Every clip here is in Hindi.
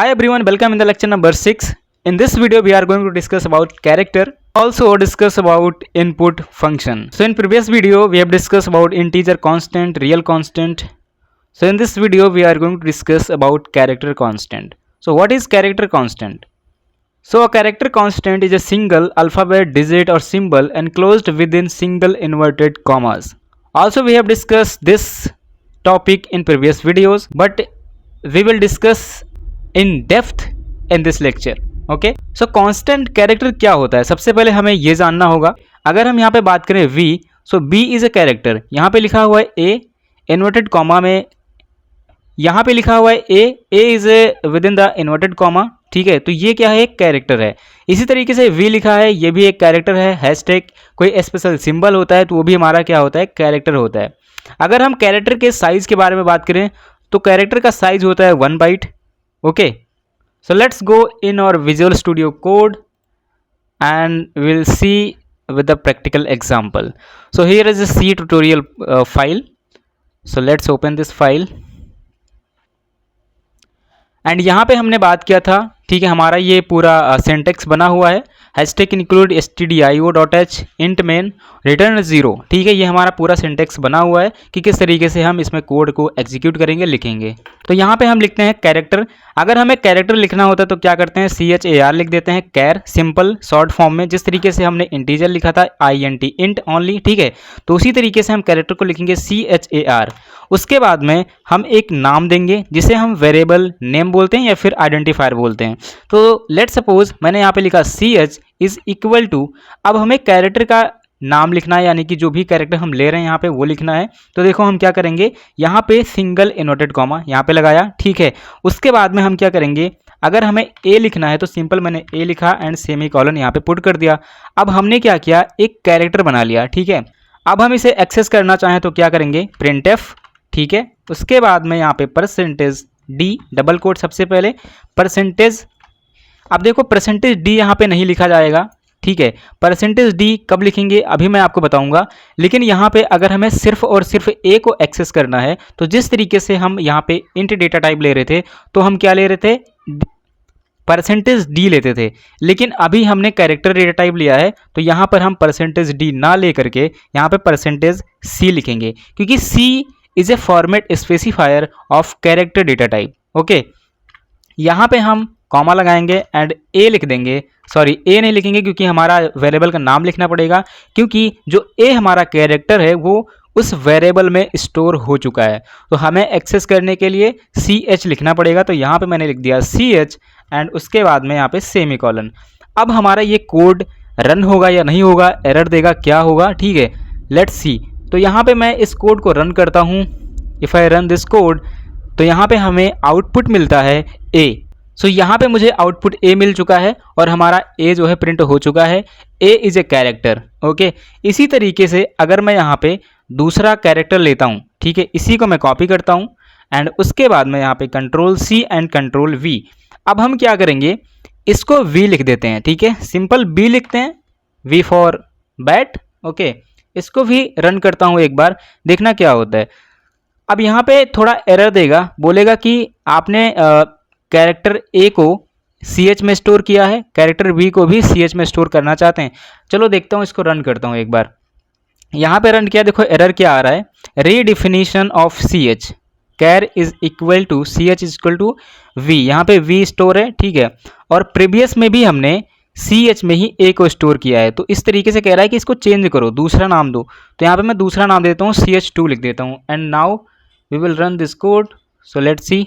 Hi everyone, welcome in the lecture number 6. In this video we are going to discuss about character, also discuss about input function. So in previous video we have discussed about integer constant, real constant. So in this video we are going to discuss about character constant. So what is character constant? So a character constant is a single alphabet, digit or symbol enclosed within single inverted commas. Also we have discussed this topic in previous videos, but we will discuss in depth in this lecture. Okay, so constant character क्या होता है, सबसे पहले हमें ये जानना होगा. अगर हम यहाँ पे बात करें v, so b is a character. यहाँ पे लिखा हुआ है a इन्वर्टेड कॉमा में, यहाँ पे लिखा हुआ है a is a with in the inverted comma. ठीक है, तो ये क्या है, एक कैरेक्टर है. इसी तरीके से v लिखा है, ये भी एक कैरेक्टर है. हैशटैग कोई स्पेशल सिंबल होता है तो वो भी हमारा क्या होता है, कैरेक्टर होता है. अगर हम कैरेक्टर के साइज के बारे में बात करें तो कैरेक्टर का साइज होता है 1 bite. Okay, so let's go in our Visual Studio Code and we'll see with the practical example. So here is a C tutorial file. So let's open this file. And यहाँ पे हमने बात किया था, ठीक है, हमारा ये पूरा सिंटेक्स बना हुआ है. Hashtag include stdio.h int main return 0. ठीक है, ये हमारा पूरा सिंटेक्स बना हुआ है कि किस तरीके से हम इसमें कोड को एग्जीक्यूट करेंगे, लिखेंगे. तो यहाँ पे हम लिखते हैं कैरेक्टर. अगर हमें कैरेक्टर लिखना होता है तो क्या करते हैं, CHAR लिख देते हैं, कैर, सिंपल शॉर्ट फॉर्म में. जिस तरीके से हमने इंटीजर लिखा था INT इंट ओनली, ठीक है, तो उसी तरीके से हम कैरेक्टर को लिखेंगे CHAR. उसके बाद में हम एक नाम देंगे जिसे हम वेरिएबल नेम बोलते हैं या फिर आइडेंटिफायर बोलते हैं. तो लेट सपोज मैंने यहाँ पे लिखा CH इज इक्वल टू, अब हमें कैरेक्टर का नाम लिखना है, यानी कि जो भी कैरेक्टर हम ले रहे हैं यहाँ पे वो लिखना है. तो देखो हम क्या करेंगे, यहाँ पे सिंगल इन्वर्टेड कॉमा यहाँ पे लगाया, ठीक है. उसके बाद में हम क्या करेंगे, अगर हमें ए लिखना है तो सिंपल मैंने ए लिखा एंड सेमी कॉलन यहाँ पे पुट कर दिया. अब हमने क्या किया, एक कैरेक्टर बना लिया, ठीक है. अब हम इसे एक्सेस करना चाहें तो क्या करेंगे, printf, ठीक है. उसके बाद में यहाँ पे %d डबल कोट सबसे पहले %. अब देखो %d यहाँ पे नहीं लिखा जाएगा, ठीक है. %d कब लिखेंगे अभी मैं आपको बताऊंगा. लेकिन यहाँ पे अगर हमें सिर्फ और सिर्फ a को एक्सेस करना है तो जिस तरीके से हम यहाँ पे इंट डेटा टाइप ले रहे थे तो हम क्या ले रहे थे, %d लेते थे. लेकिन अभी हमने कैरेक्टर डेटा टाइप लिया है तो यहाँ पर हम %d ना ले करके यहाँ पे %c लिखेंगे, क्योंकि c is a format specifier of character data type. Okay, यहाँ पे हम कॉमा लगाएंगे एंड ए लिख देंगे. सॉरी, ए नहीं लिखेंगे क्योंकि हमारा वेरिएबल का नाम लिखना पड़ेगा, क्योंकि जो ए हमारा कैरेक्टर है वो उस वेरिएबल में स्टोर हो चुका है. तो हमें एक्सेस करने के लिए CH लिखना पड़ेगा. तो यहाँ पे मैंने लिख दिया CH एंड उसके बाद में यहाँ पे सेमी कॉलन. अब हमारा ये कोड रन होगा या नहीं होगा, एरर देगा, क्या होगा, ठीक है, लेट्स सी. तो यहाँ पे मैं इस कोड को रन करता हूँ. If I run this code तो यहाँ पे हमें आउटपुट मिलता है A. सो यहाँ पे मुझे आउटपुट A मिल चुका है और हमारा A जो है प्रिंट हो चुका है. A is a character. Okay, इसी तरीके से अगर मैं यहाँ पे दूसरा कैरेक्टर लेता हूँ, ठीक है, इसी को मैं कॉपी करता हूँ एंड उसके बाद में यहाँ पे Ctrl+C एंड Ctrl+V. अब हम क्या करेंगे, इसको V लिख देते हैं, ठीक है, सिंपल B लिखते हैं, V फॉर बैट. ओके, इसको भी रन करता हूँ एक बार, देखना क्या होता है. अब यहाँ पे थोड़ा एरर देगा, बोलेगा कि आपने कैरेक्टर ए को CH में स्टोर किया है, कैरेक्टर B को भी CH में स्टोर करना चाहते हैं. चलो देखता हूँ, इसको रन करता हूँ एक बार. यहाँ पे रन किया, देखो एरर क्या आ रहा है, redefinition of CH, care is equal to CH is equal to V. यहाँ पे V स्टोर है, ठीक है, और प्रीवियस में भी हमने CH में ही A को स्टोर किया है. तो इस तरीके से कह रहा है कि इसको चेंज करो, दूसरा नाम दो. तो यहाँ पे मैं दूसरा नाम देता हूँ, CH2 लिख देता हूँ and now we will run this code. So let's see,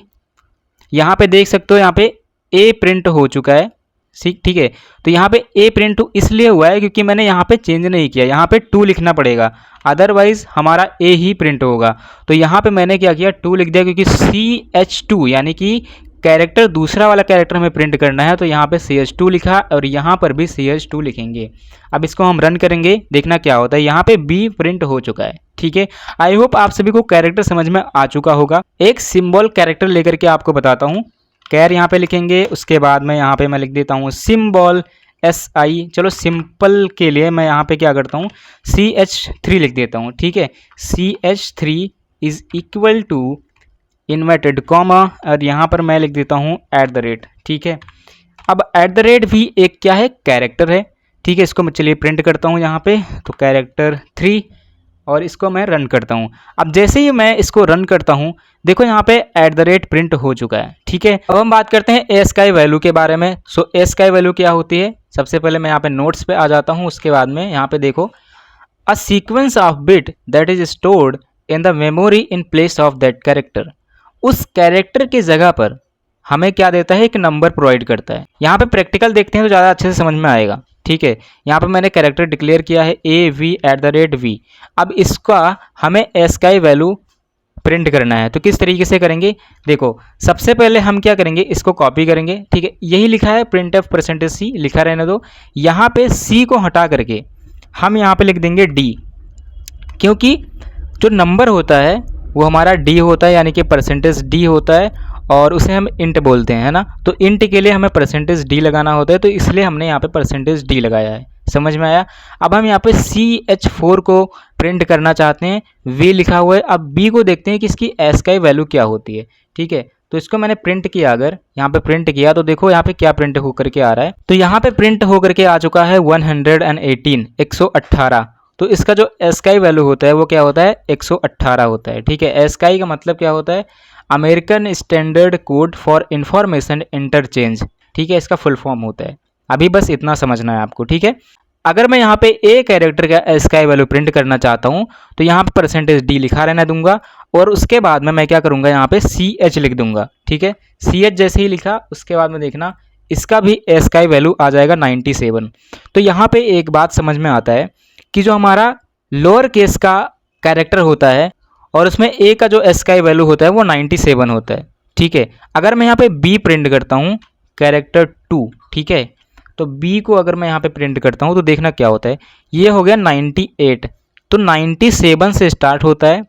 यहाँ पे देख सकते हो, यहाँ पे A प्रिंट हो चुका है, ठीक है. तो यहाँ पे A प्रिंट इसलिए हुआ है क्योंकि मैंने यहाँ पे चेंज नहीं किया, यहाँ पे 2 लिखना पड़ेगा, अदरवाइज हमारा A ही प्रिंट होगा. तो यहाँ पे मैंने क्या किया, 2 लिख दिया, क्योंकि CH2 यानी कि कैरेक्टर, दूसरा वाला कैरेक्टर हमें प्रिंट करना है. तो यहाँ पे CH2 लिखा और यहाँ पर भी CH2 लिखेंगे. अब इसको हम रन करेंगे, देखना क्या होता है. यहाँ पे B प्रिंट हो चुका है, ठीक है. आई होप आप सभी को कैरेक्टर समझ में आ चुका होगा. एक सिंबल कैरेक्टर लेकर के आपको बताता हूँ. कैर यहाँ पे लिखेंगे, उसके बाद में यहाँ पे मैं लिख देता हूँ सिंबल SI. चलो सिंपल के लिए मैं यहाँ पे क्या करता हूँ, CH3 लिख देता हूँ, ठीक है. CH3 is equal to inverted comma और यहाँ पर मैं लिख देता हूँ @ ठीक है। अब @ भी एक क्या है, कैरेक्टर है, ठीक है। इसको मैं चलिए प्रिंट करता हूँ यहाँ पे, तो कैरेक्टर 3 और इसको मैं रन करता हूँ। अब जैसे ही मैं इसको रन करता हूँ, देखो यहाँ पे @ प्रिंट हो चुका है, ठीक है। अब हम बात करते हैं ASCII वैल्यू के बारे में। सो ASCII वैल्यू क्या होती है, सबसे पहले मैं यहाँ पे नोट्स पे आ जाता हूँ। उसके बाद में यहाँ पे देखो, a sequence of bit that is stored in the memory in place of that character. उस कैरेक्टर की जगह पर हमें क्या देता है, एक नंबर प्रोवाइड करता है। यहाँ पे प्रैक्टिकल देखते हैं तो ज़्यादा अच्छे से समझ में आएगा, ठीक है। यहाँ पे मैंने कैरेक्टर डिक्लेयर किया है AV @V। अब इसका हमें ASCII वैल्यू प्रिंट करना है, तो किस तरीके से करेंगे, देखो सबसे पहले हम क्या करेंगे, इसको कॉपी करेंगे, ठीक है। यही लिखा है printf %c, लिखा रहने दो। यहाँ पे C को हटा करके हम यहाँ पे लिख देंगे D, क्योंकि जो नंबर होता है वो हमारा D होता है, यानी कि %d होता है, और उसे हम इंट बोलते हैं, है ना। तो इंट के लिए हमें %d लगाना होता है, तो इसलिए हमने यहाँ पे %d लगाया है। समझ में आया। अब हम यहाँ पे CH4 को प्रिंट करना चाहते हैं, V लिखा हुआ है। अब B को देखते हैं कि इसकी ASCII वैल्यू क्या होती है, ठीक है। तो इसको मैंने प्रिंट किया, अगर यहाँ पे प्रिंट किया तो देखो यहाँ पे क्या प्रिंट होकर के आ रहा है। तो यहाँ पे प्रिंट होकर के आ चुका है 118 118। तो इसका जो ASCII वैल्यू होता है वो क्या होता है, 118 होता है, ठीक है। ASCII का मतलब क्या होता है, American standard code for information interchange, ठीक है, इसका फुल फॉर्म होता है। अभी बस इतना समझना है आपको, ठीक है। अगर मैं यहाँ पे A कैरेक्टर का ASCII वैल्यू प्रिंट करना चाहता हूँ, तो यहाँ पे %d लिखा रहना दूंगा, और उसके बाद में मैं क्या करूँगा, यहाँ पे CH लिख दूंगा, ठीक है। CH जैसे ही लिखा, उसके बाद में देखना इसका भी ASCII वैल्यू आ जाएगा 97। तो यहाँ पे एक बात समझ में आता है कि जो हमारा लोअर केस का कैरेक्टर होता है और उसमें A का जो ASCII वैल्यू होता है वो 97 होता है, ठीक है। अगर मैं यहाँ पे B प्रिंट करता हूँ, कैरेक्टर 2, ठीक है, तो B को अगर मैं यहाँ पे प्रिंट करता हूँ तो देखना क्या होता है, ये हो गया 98। तो 97 से स्टार्ट होता है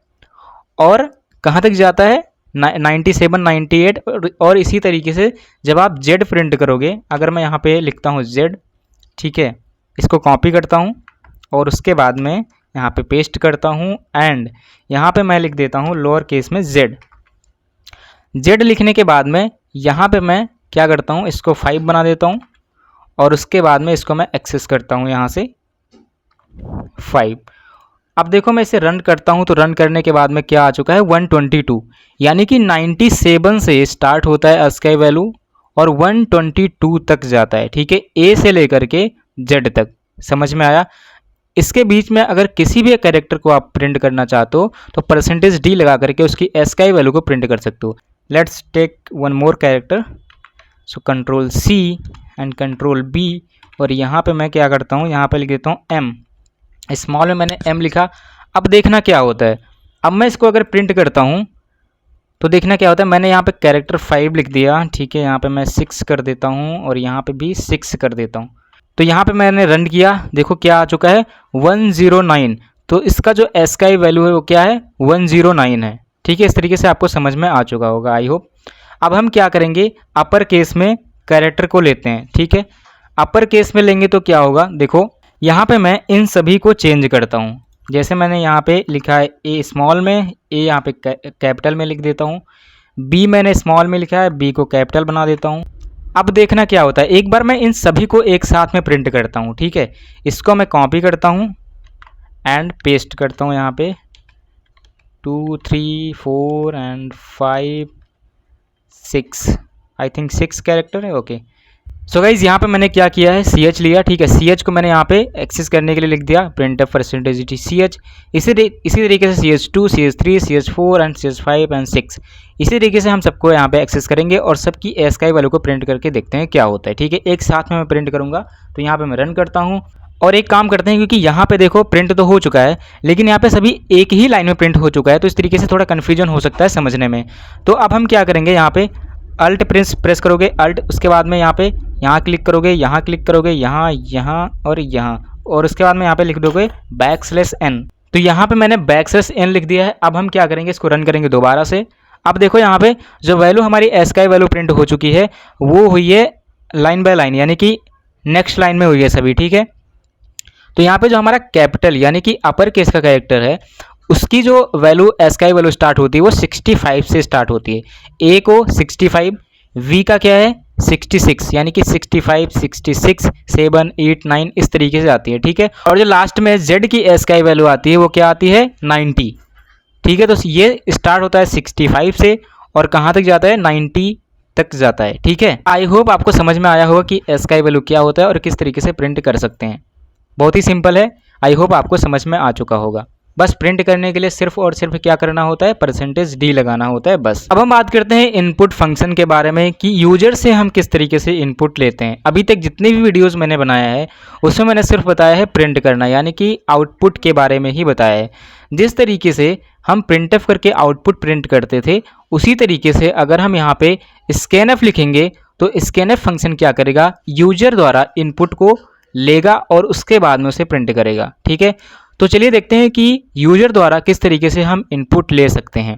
और कहाँ तक जाता है, 97 98, और इसी तरीके से जब आप Z प्रिंट करोगे, अगर मैं यहाँ पे लिखता हूँ Z, ठीक है, इसको कॉपी करता हूँ और उसके बाद में यहाँ पे पेस्ट करता हूँ, एंड यहाँ पे मैं लिख देता हूँ लोअर केस में Z लिखने के बाद में यहाँ पे मैं क्या करता हूँ, इसको 5 बना देता हूँ, और उसके बाद में इसको मैं एक्सेस करता हूँ यहाँ से 5। अब देखो मैं इसे रन करता हूँ, तो रन करने के बाद में क्या आ चुका है, 122, यानी कि 97 से स्टार्ट होता है ASCII वैल्यू और 122 तक जाता है, ठीक है, A से लेकर के Z तक। समझ में आया। इसके बीच में अगर किसी भी कैरेक्टर को आप प्रिंट करना चाहते हो तो %d लगा करके उसकी ASCII वैल्यू को प्रिंट कर सकते हो। Let's take one more character, so Ctrl+C and Ctrl+B, और यहाँ पे मैं क्या करता हूँ, यहाँ पे लिख देता हूँ M, स्मॉल में मैंने M लिखा। अब देखना क्या होता है, अब मैं इसको अगर प्रिंट करता हूँ तो देखना क्या होता है, मैंने यहाँ पे कैरेक्टर 5 लिख दिया, ठीक है, यहाँ पे मैं 6 कर देता हूँ और यहाँ पे भी 6 कर देता हूँ। तो यहाँ पे मैंने रन किया, देखो क्या आ चुका है, 109। तो इसका जो ASCII वैल्यू है वो क्या है, 109 है, ठीक है। इस तरीके से आपको समझ में आ चुका होगा, आई होप। अब हम क्या करेंगे, अपर केस में कैरेक्टर को लेते हैं, ठीक है। अपर केस में लेंगे तो क्या होगा, देखो यहाँ पे मैं इन सभी को चेंज करता हूँ। जैसे मैंने यहाँ पे लिखा है A स्मॉल में, A यहाँ पे कैपिटल में लिख देता हूँ, B मैंने स्मॉल में लिखा है, B को कैपिटल बना देता हूँ। अब देखना क्या होता है, एक बार मैं इन सभी को एक साथ में प्रिंट करता हूँ, ठीक है। इसको मैं कॉपी करता हूँ एंड पेस्ट करता हूँ यहाँ पे 2 3 4 एंड 5 6, आई थिंक 6 कैरेक्टर है, ओके। सो गाइज यहाँ पे मैंने क्या किया है, CH लिया, ठीक है। CH को मैंने यहाँ पे एक्सेस करने के लिए लिख दिया printf %d CH। इसी तरीके से CH2 CH3 CH4 and CH5 and 6, इसी तरीके से हम सबको यहाँ पे एक्सेस करेंगे और सबकी ASCII वैल्यू को प्रिंट करके देखते हैं क्या होता है, ठीक है। एक साथ में मैं प्रिंट करूँगा, तो यहाँ पे मैं रन करता हूँ और एक काम करते हैं, क्योंकि यहाँ पे देखो प्रिंट तो हो चुका है लेकिन यहाँ पे सभी एक ही लाइन में प्रिंट हो चुका है, तो इस तरीके से थोड़ा कन्फ्यूजन हो सकता है समझने में। तो अब हम क्या करेंगे, यहाँ पे अल्ट प्रेस करोगे, अल्ट, उसके बाद में यहाँ पे यहाँ क्लिक करोगे, यहाँ क्लिक करोगे, यहाँ यहाँ और यहाँ, और उसके बाद में यहाँ पे लिख दोगे \n। तो यहाँ पे मैंने \n लिख दिया है। अब हम क्या करेंगे, इसको रन करेंगे दोबारा से। अब देखो यहाँ पे जो वैल्यू हमारी ASCII वैल्यू प्रिंट हो चुकी है वो हुई है लाइन बाय लाइन, यानी कि नेक्स्ट लाइन में हुई है सभी, ठीक है। तो यहाँ पे जो हमारा कैपिटल यानी कि अपर केस का कैरेक्टर है उसकी जो वैल्यू एस का वैल्यू स्टार्ट होती है वो 65 से स्टार्ट होती है। ए को 65, वी का क्या है 66, यानी कि 65, 66, 7, 8, 9 इस तरीके से आती है, ठीक है। और जो लास्ट में जेड की एस का वैल्यू आती है वो क्या आती है 90, ठीक है। तो ये स्टार्ट होता है 65 से और कहाँ तक जाता है 90 तक जाता है, ठीक है। आई होप आपको समझ में आया होगा कि एस का वैल्यू क्या होता है और किस तरीके से प्रिंट कर सकते हैं। बहुत ही सिंपल है, आई होप आपको समझ में आ चुका होगा। बस प्रिंट करने के लिए सिर्फ और सिर्फ क्या करना होता है, %d लगाना होता है बस। अब हम बात करते हैं इनपुट फंक्शन के बारे में कि यूजर से हम किस तरीके से इनपुट लेते हैं। अभी तक जितने भी वीडियोस मैंने बनाया है उसमें मैंने सिर्फ बताया है प्रिंट करना, यानी कि आउटपुट के बारे में ही बताया है। जिस तरीके से हम printf करके आउटपुट प्रिंट करते थे उसी तरीके से अगर हम यहाँ पे scanf लिखेंगे तो scanf फंक्शन क्या करेगा, यूजर द्वारा इनपुट को लेगा और उसके बाद में उसे प्रिंट करेगा, ठीक है। तो चलिए देखते हैं कि यूजर द्वारा किस तरीके से हम इनपुट ले सकते हैं।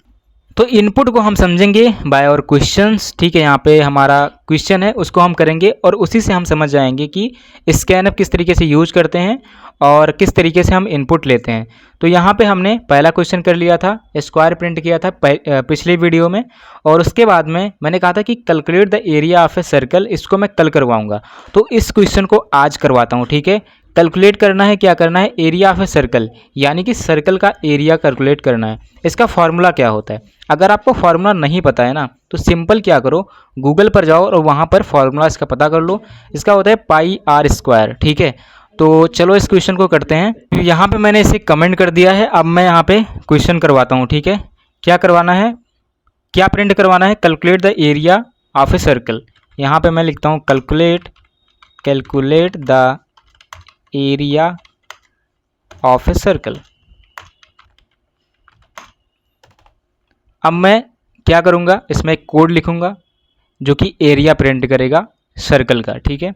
तो इनपुट को हम समझेंगे बाय और क्वेश्चंस, ठीक है। यहाँ पे हमारा क्वेश्चन है उसको हम करेंगे और उसी से हम समझ जाएंगे कि स्कैनअप किस तरीके से यूज करते हैं और किस तरीके से हम इनपुट लेते हैं। तो यहाँ पे हमने पहला क्वेश्चन कर लिया था, स्क्वायर प्रिंट किया था पिछले वीडियो में, और उसके बाद में मैंने कहा था कि calculate the area of a circle, इसको मैं कल करवाऊंगा। तो इस क्वेश्चन को आज करवाता हूँ, ठीक है। कैलकुलेट करना है, क्या करना है, एरिया ऑफ ए सर्कल, यानी कि सर्कल का एरिया कैलकुलेट करना है। इसका फॉर्मूला क्या होता है, अगर आपको फार्मूला नहीं पता है ना तो सिंपल क्या करो, गूगल पर जाओ और वहाँ पर फार्मूला इसका पता कर लो। इसका होता है πr², ठीक है। तो चलो इस क्वेश्चन को करते हैं। तो यहाँ पे मैंने इसे कमेंट कर दिया है। अब मैं यहाँ पे क्वेश्चन करवाता हूँ, ठीक है। क्या करवाना है, क्या प्रिंट करवाना है, calculate the area of a circle. यहाँ पे मैं लिखता हूँ calculate the area of a circle. अब मैं क्या करूँगा, इसमें एक कोड लिखूँगा जो कि एरिया प्रिंट करेगा सर्कल का, ठीक है।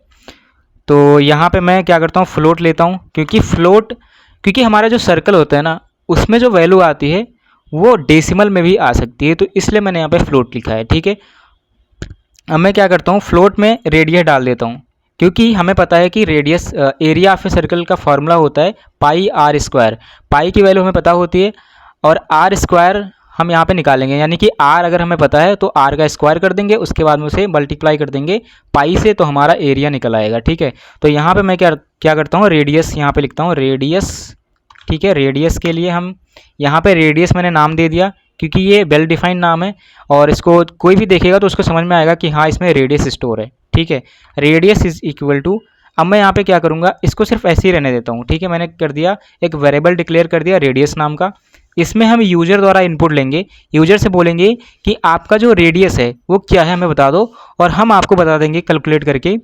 तो यहाँ पे मैं क्या करता हूँ, फ्लोट लेता हूँ, क्योंकि हमारा जो सर्कल होता है ना उसमें जो वैल्यू आती है वो डेसिमल में भी आ सकती है, तो इसलिए मैंने यहाँ पे फ्लोट लिखा है, ठीक है। अब मैं क्या करता हूँ, फ्लोट में रेडियस डाल देता हूँ, क्योंकि हमें पता है कि radius area of a circle का फॉर्मूला होता है πr²। पाई की वैल्यू हमें पता होती है और r² हम यहाँ पे निकालेंगे, यानी कि r अगर हमें पता है तो r का स्क्वायर कर देंगे, उसके बाद में उसे मल्टीप्लाई कर देंगे पाई से, तो हमारा एरिया निकल आएगा, ठीक है। तो यहाँ पे मैं क्या करता हूँ, रेडियस यहाँ पे लिखता हूँ, रेडियस, ठीक है। रेडियस के लिए हम यहाँ पे रेडियस मैंने नाम दे दिया क्योंकि ये वेल डिफाइंड नाम है और इसको कोई भी देखेगा तो उसको समझ में आएगा कि हाँ इसमें रेडियस स्टोर है, ठीक है। रेडियस इज इक्वल टू, अब मैं यहाँ पे क्या करूँगा, इसको सिर्फ ऐसे ही रहने देता हूँ, ठीक है। मैंने कर दिया एक वेरिएबल डिक्लेयर कर दिया रेडियस नाम का। इसमें हम यूजर द्वारा इनपुट लेंगे, यूजर से बोलेंगे कि आपका जो रेडियस है वो क्या है हमें बता दो, और हम आपको बता देंगे कैलकुलेट करके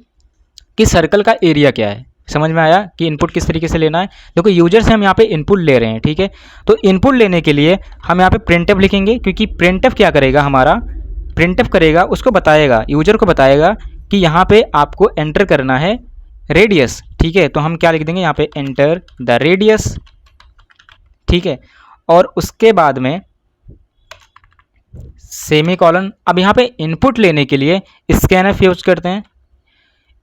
कि सर्कल का एरिया क्या है। समझ में आया कि इनपुट किस तरीके से लेना है। देखो यूजर से हम यहाँ पे इनपुट ले रहे हैं, ठीक है। तो इनपुट लेने के लिए हम यहाँ पे प्रिंटफ लिखेंगे, क्योंकि प्रिंटफ क्या करेगा, हमारा प्रिंटफ करेगा, उसको बताएगा, यूजर को बताएगा कि यहाँ पे आपको एंटर करना है रेडियस, ठीक है। तो हम क्या लिख देंगे यहाँ पे, एंटर द रेडियस, ठीक है। और उसके बाद में सेमीकोलन। अब यहाँ पे इनपुट लेने के लिए स्कैनफ यूज करते हैं,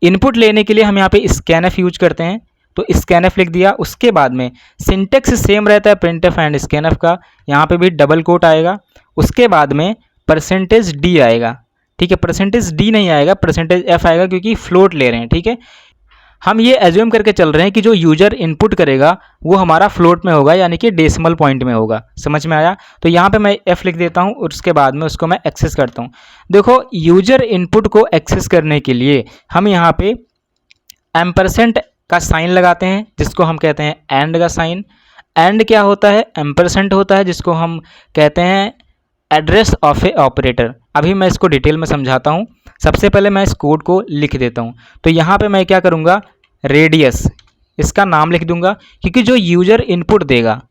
इनपुट लेने के लिए हम यहाँ पे स्कैनफ यूज करते हैं, तो स्कैनफ लिख दिया। उसके बाद में सिंटेक्स सेम रहता है प्रिंटफ एंड स्कैनफ का, यहाँ पे भी डबल कोट आएगा। उसके बाद में %d आएगा, ठीक है। %d नहीं आएगा, %f आएगा, क्योंकि फ्लोट ले रहे हैं, ठीक है। हम ये एज्यूम करके चल रहे हैं कि जो यूजर इनपुट करेगा वो हमारा फ्लोट में होगा, यानी कि डेसिमल पॉइंट में होगा। समझ में आया। तो यहाँ पे मैं f लिख देता हूँ और उसके बाद में उसको मैं एक्सेस करता हूँ। देखो यूजर इनपुट को एक्सेस करने के लिए हम यहाँ पे एम्परसेंट का साइन लगाते हैं, जिसको हम कहते हैं एंड का साइन। एंड क्या होता है, एम्परसेंट होता है, जिसको हम कहते हैं एड्रेस ऑफ ए ऑपरेटर। अभी मैं इसको डिटेल में समझाता हूँ। सबसे पहले मैं इस कोड को लिख देता हूँ। तो यहाँ पे मैं क्या करूँगा, रेडियस इसका नाम लिख दूंगा, क्योंकि जो यूजर इनपुट देगा,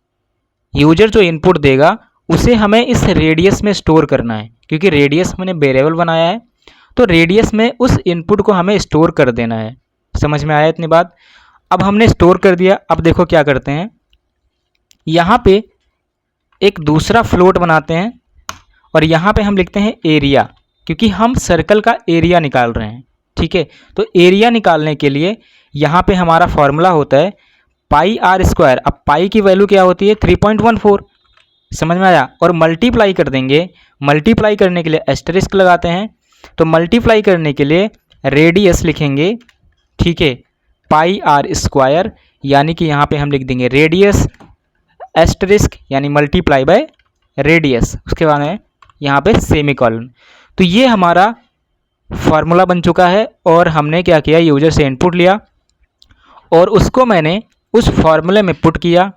यूजर जो इनपुट देगा उसे हमें इस रेडियस में स्टोर करना है, क्योंकि रेडियस मैंने वेरिएबल बनाया है, तो रेडियस में उस इनपुट को हमें स्टोर कर देना है। समझ में आया इतनी बात। अब हमने स्टोर कर दिया। अब देखो क्या करते हैं, यहाँ पे एक दूसरा फ्लोट बनाते हैं और यहाँ पे हम लिखते हैं एरिया, क्योंकि हम सर्कल का एरिया निकाल रहे हैं, ठीक है। तो एरिया निकालने के लिए यहाँ पे हमारा फॉर्मूला होता है πr²। अब पाई की वैल्यू क्या होती है, 3.14, समझ में आया। और मल्टीप्लाई कर देंगे, मल्टीप्लाई करने के लिए एस्टरिस्क लगाते हैं, तो मल्टीप्लाई करने के लिए रेडियस लिखेंगे, ठीक है, पाई आर स्क्वायर, यानी कि यहाँ पे हम लिख देंगे रेडियस एस्टरिस्क यानी मल्टीप्लाई बाय रेडियस, उसके बाद में यहाँ पे सेमीकोलन। तो ये हमारा फार्मूला बन चुका है और हमने क्या किया, यूजर से इनपुट लिया और उसको मैंने उस फार्मूले में पुट किया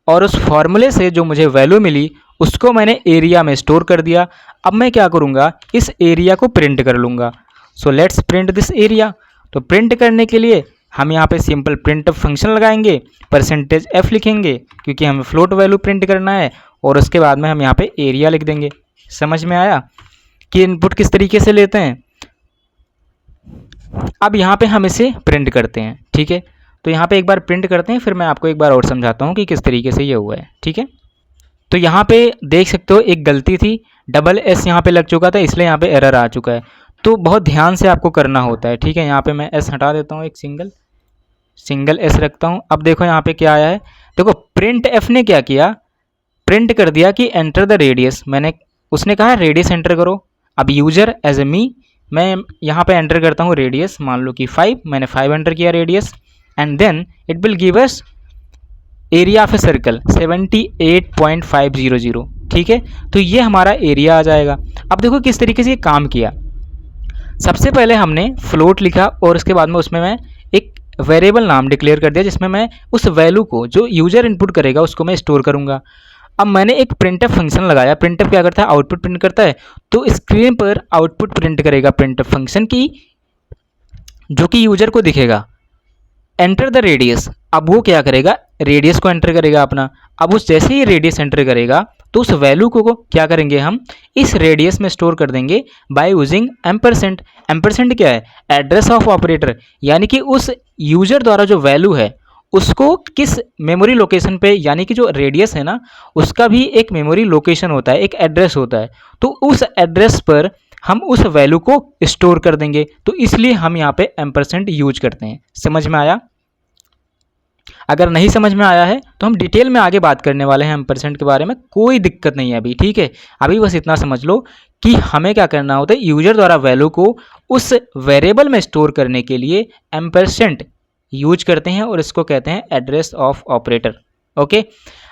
और उस फार्मूले से जो मुझे वैल्यू मिली उसको मैंने एरिया में स्टोर कर दिया। अब मैं क्या करूँगा, इस एरिया को प्रिंट कर लूँगा। So let's print this area. तो प्रिंट करने के लिए हम यहाँ पे सिंपल प्रिंट फंक्शन लगाएंगे, परसेंटेज एफ लिखेंगे क्योंकि हमें फ्लोट वैल्यू प्रिंट करना है, और उसके बाद में हम यहाँ पे एरिया लिख देंगे। समझ में आया कि इनपुट किस तरीके से लेते हैं। अब यहाँ पे हम इसे प्रिंट करते हैं, ठीक है। तो यहाँ पे एक बार प्रिंट करते हैं, फिर मैं आपको एक बार और समझाता हूँ कि किस तरीके से ये हुआ है, ठीक है। तो यहाँ पे देख सकते हो एक गलती थी, डबल एस यहाँ पे लग चुका था, इसलिए यहाँ पे एरर आ चुका है। तो बहुत ध्यान से आपको करना होता है, ठीक है। यहाँ पे मैं एस हटा देता हूँ, एक सिंगल एस रखता हूँ। अब देखो यहाँ पे क्या आया है, देखो प्रिंट एफ ने क्या किया, प्रिंट कर दिया कि एंटर द रेडियस। उसने कहा रेडियस एंटर करो। अब यूजर एज ए मी, मैं यहाँ पे एंटर करता हूँ रेडियस, मान लो कि 5, मैंने 5 एंटर किया radius, and then it will give us area of a circle 78.500, ठीक है। तो ये हमारा एरिया आ जाएगा। अब देखो किस तरीके से ये काम किया। सबसे पहले हमने फ्लोट लिखा और उसके बाद में उसमें मैं एक वेरिएबल नाम डिक्लेयर कर दिया जिसमें मैं उस वैल्यू को जो यूजर इनपुट करेगा उसको मैं स्टोर करूंगा। अब मैंने एक प्रिंटफ फंक्शन लगाया। प्रिंटफ क्या करता है, आउटपुट प्रिंट करता है, तो स्क्रीन पर आउटपुट प्रिंट करेगा प्रिंटफ फंक्शन की, जो कि यूजर को दिखेगा। एंटर द रेडियस, अब वो क्या करेगा, रेडियस को एंटर करेगा अपना। अब उस जैसे ही रेडियस एंटर करेगा तो उस वैल्यू को क्या करेंगे, हम इस रेडियस में स्टोर कर देंगे बाय यूजिंग एम्परसेंट। एम्परसेंट क्या है, एड्रेस ऑफ ऑपरेटर, यानी कि उस यूजर द्वारा जो वैल्यू है उसको किस मेमोरी लोकेशन पे, यानी कि जो रेडियस है ना उसका भी एक मेमोरी लोकेशन होता है, एक एड्रेस होता है, तो उस एड्रेस पर हम उस वैल्यू को स्टोर कर देंगे। तो इसलिए हम यहाँ पे एम्परसेंट यूज करते हैं। समझ में आया। अगर नहीं समझ में आया है तो हम डिटेल में आगे बात करने वाले हैं एम्परसेंट के बारे में, कोई दिक्कत नहीं है अभी, ठीक है। अभी बस इतना समझ लो कि हमें क्या करना होता है, यूजर द्वारा वैल्यू को उस वेरिएबल में स्टोर करने के लिए एम्परसेंट यूज करते हैं और इसको कहते हैं एड्रेस ऑफ ऑपरेटर। ओके,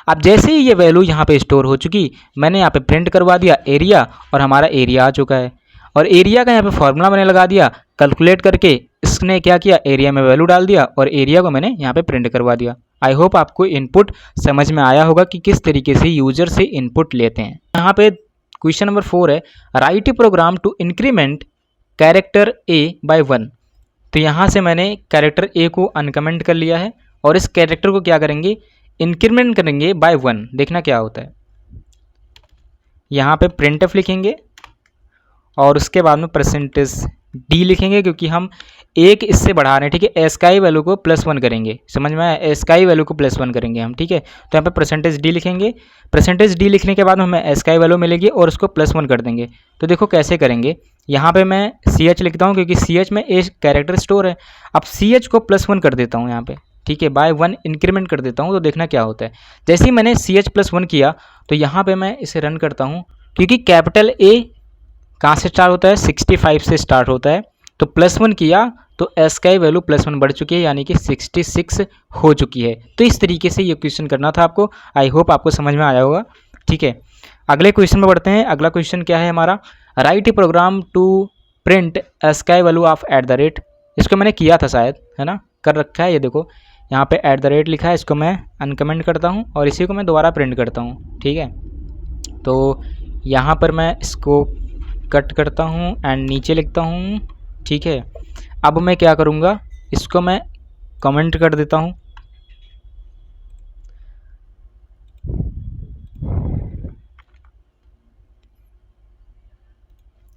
अब जैसे ही ये वैल्यू यहाँ पे स्टोर हो चुकी, मैंने यहाँ पे प्रिंट करवा दिया एरिया, और हमारा एरिया आ चुका है। और एरिया का यहाँ पे फॉर्मूला मैंने लगा दिया कैलकुलेट करके, इसने क्या किया, एरिया में वैल्यू डाल दिया और एरिया को मैंने यहाँ पे प्रिंट करवा दिया। आई होप आपको इनपुट समझ में आया होगा कि किस तरीके से यूजर से इनपुट लेते हैं। यहाँ पे क्वेश्चन नंबर 4 है, write a program to increment character a by 1। तो यहाँ से मैंने कैरेक्टर ए को अनकमेंट कर लिया है और इस कैरेक्टर को क्या करेंगे, इंक्रीमेंट करेंगे बाय 1। देखना क्या होता है, यहाँ पे प्रिंटफ लिखेंगे और उसके बाद में परसेंटेज डी लिखेंगे क्योंकि हम एक इससे बढ़ा रहे हैं, ठीक है। एस्काई वैल्यू को +1 करेंगे, समझ में आया, एस्काई वैल्यू को +1 करेंगे हम, ठीक है। तो यहाँ पे परसेंटेज डी लिखेंगे, परसेंटेज डी लिखने के बाद हमें एस्काई वैल्यू मिलेगी और उसको +1 कर देंगे। तो देखो कैसे करेंगे, यहाँ पे मैं CH लिखता हूँ क्योंकि CH में ए कैरेक्टर स्टोर है। अब CH को +1 कर देता हूँ यहाँ पे, ठीक है, बाय 1 इंक्रीमेंट कर देता हूँ। तो देखना क्या होता है, जैसे ही मैंने CH +1 किया तो यहाँ पे मैं इसे रन करता हूँ, क्योंकि कैपिटल ए कहाँ से स्टार्ट होता है, 65 से स्टार्ट होता है। तो +1 किया तो एस का वैल्यू +1 बढ़ चुकी है, यानी कि 66 हो चुकी है। तो इस तरीके से ये क्वेश्चन करना था आपको। आई होप आपको समझ में आया होगा, ठीक है। अगले क्वेश्चन में बढ़ते हैं। अगला क्वेश्चन क्या है हमारा, write a program to print s का वैल्यू ऑफ @ इसको मैंने किया था शायद, है ना, कर रखा है। ये देखो यहाँ पे @ लिखा है, इसको मैं अनकमेंट करता हूँ और इसी को मैं दोबारा प्रिंट करता हूँ, ठीक है। तो यहाँ पर मैं इसको कट करता हूँ एंड नीचे लिखता हूँ, ठीक है। अब मैं क्या करूँगा, इसको मैं कमेंट कर देता हूँ।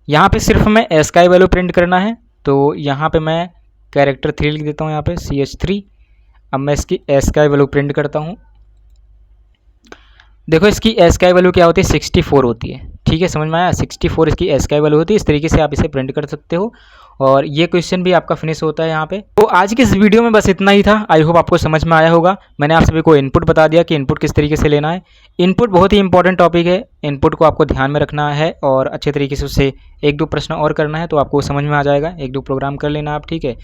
यहाँ पे सिर्फ मैं एस का वैल्यू प्रिंट करना है, तो यहाँ पे मैं कैरेक्टर 3 लिख देता हूँ, यहाँ पे CH3। अब मैं इसकी एस का वैल्यू प्रिंट करता हूँ। देखो इसकी एस का वैल्यू क्या होती है, 64 होती है, ठीक है, समझ में आया। 64 इसकी एस का वैल्यू होती है। इस तरीके से आप इसे प्रिंट कर सकते हो और ये क्वेश्चन भी आपका फिनिश होता है यहाँ पे। तो आज की इस वीडियो में बस इतना ही था। आई होप आपको समझ में आया होगा। मैंने आप सभी को इनपुट बता दिया कि इनपुट किस तरीके से लेना है। इनपुट बहुत ही इंपॉर्टेंट टॉपिक है, इनपुट को आपको ध्यान में रखना है और अच्छे तरीके से उससे 1-2 प्रश्न और करना है तो आपको समझ में आ जाएगा। 1-2 प्रोग्राम कर लेना आप, ठीक है।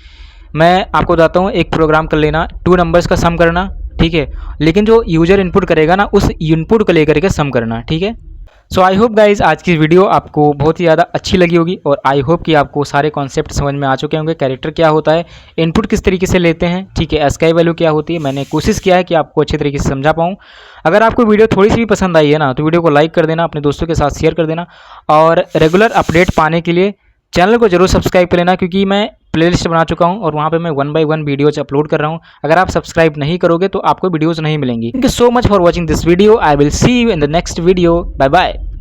मैं आपको बताता हूँ, एक प्रोग्राम कर लेना 2 नंबर्स का सम करना, ठीक है। लेकिन जो यूजर इनपुट करेगा ना, उस इनपुट को लेकर के सम करना, ठीक है। सो आई होप गाइज आज की वीडियो आपको बहुत ही ज़्यादा अच्छी लगी होगी और आई होप कि आपको सारे कॉन्सेप्ट समझ में आ चुके होंगे। कैरेक्टर क्या होता है, इनपुट किस तरीके से लेते हैं, ठीक है, एसकाई वैल्यू क्या होती है। मैंने कोशिश किया है कि आपको अच्छे तरीके से समझा पाऊँ। अगर आपको वीडियो थोड़ी सी भी पसंद आई है ना, तो वीडियो को लाइक कर देना, अपने दोस्तों के साथ शेयर कर देना और रेगुलर अपडेट पाने के लिए चैनल को जरूर सब्सक्राइब कर लेना, क्योंकि मैं प्लेलिस्ट बना चुका हूं और वहां पे मैं 1 बाय 1 वीडियोज अपलोड कर रहा हूं। अगर आप सब्सक्राइब नहीं करोगे तो आपको वीडियोज नहीं मिलेंगी। Thank you so much for watching this video. I will see you in the next video. Bye bye.